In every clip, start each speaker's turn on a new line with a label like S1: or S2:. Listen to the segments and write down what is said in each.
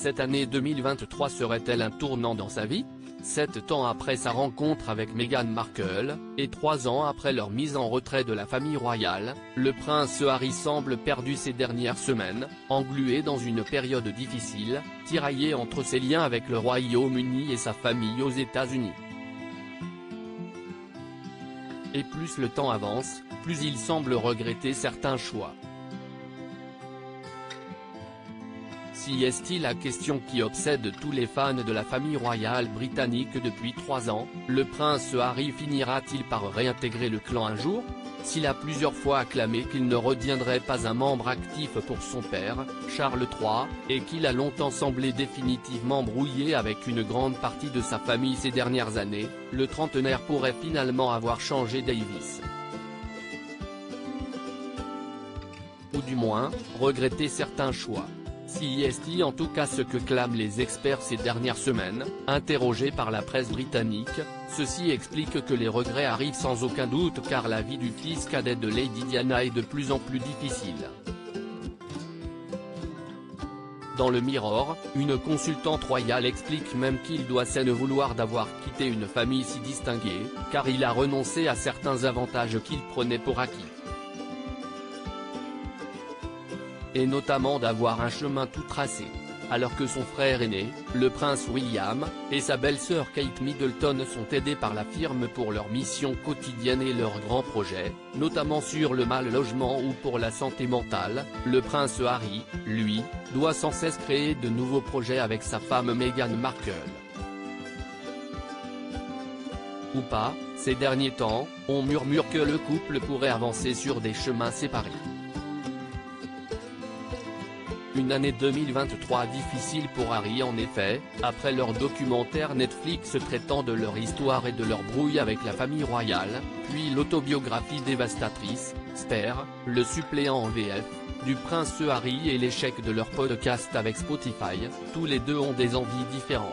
S1: Cette année 2023 serait-elle un tournant dans sa vie? 7 ans après sa rencontre avec Meghan Markle, et 3 ans après leur mise en retrait de la famille royale, le prince Harry semble perdu ces dernières semaines, englué dans une période difficile, tiraillé entre ses liens avec le Royaume-Uni et sa famille aux États-Unis. Et plus le temps avance, plus il semble regretter certains choix. Si est-il la question qui obsède tous les fans de la famille royale britannique depuis 3 ans, le prince Harry finira-t-il par réintégrer le clan un jour? S'il a plusieurs fois acclamé qu'il ne redeviendrait pas un membre actif pour son père, Charles III, et qu'il a longtemps semblé définitivement brouillé avec une grande partie de sa famille ces dernières années, le trentenaire pourrait finalement avoir changé d'avis. Ou du moins, regretter certains choix. Si est en tout cas ce que clament les experts ces dernières semaines, interrogés par la presse britannique, ceci explique que les regrets arrivent sans aucun doute car la vie du fils cadet de Lady Diana est de plus en plus difficile. Dans le Mirror, une consultante royale explique même qu'il doit ne vouloir d'avoir quitté une famille si distinguée, car il a renoncé à certains avantages qu'il prenait pour acquis. Et notamment d'avoir un chemin tout tracé. Alors que son frère aîné, le prince William, et sa belle-sœur Kate Middleton sont aidés par la firme pour leur mission quotidienne et leurs grands projets, notamment sur le mal logement ou pour la santé mentale, le prince Harry, lui, doit sans cesse créer de nouveaux projets avec sa femme Meghan Markle. Ou pas, ces derniers temps, on murmure que le couple pourrait avancer sur des chemins séparés. Une année 2023 difficile pour Harry en effet, après leur documentaire Netflix traitant de leur histoire et de leur brouille avec la famille royale, puis l'autobiographie dévastatrice, Spare, le suppléant en VF, du prince Harry et l'échec de leur podcast avec Spotify, tous les deux ont des envies différentes.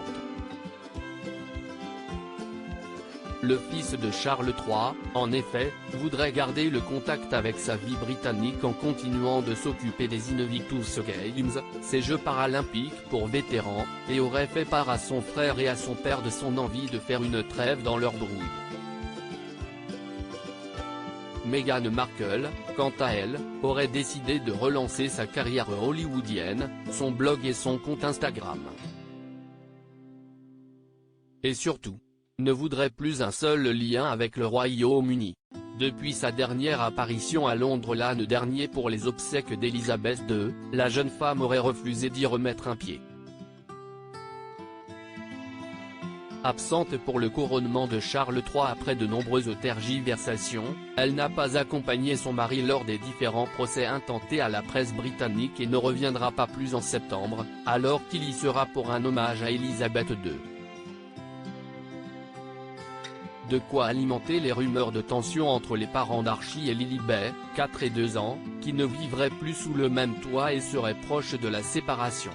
S1: Le fils de Charles III, en effet, voudrait garder le contact avec sa vie britannique en continuant de s'occuper des Invictus Games, ces Jeux paralympiques pour vétérans, et aurait fait part à son frère et à son père de son envie de faire une trêve dans leur brouille. Meghan Markle, quant à elle, aurait décidé de relancer sa carrière hollywoodienne, son blog et son compte Instagram. Et surtout, ne voudrait plus un seul lien avec le Royaume-Uni. Depuis sa dernière apparition à Londres l'année dernière pour les obsèques d'Elisabeth II, la jeune femme aurait refusé d'y remettre un pied. Absente pour le couronnement de Charles III après de nombreuses tergiversations, elle n'a pas accompagné son mari lors des différents procès intentés à la presse britannique et ne reviendra pas plus en septembre, alors qu'il y sera pour un hommage à Elisabeth II. De quoi alimenter les rumeurs de tension entre les parents d'Archie et Lilibet, 4 et 2 ans, qui ne vivraient plus sous le même toit et seraient proches de la séparation.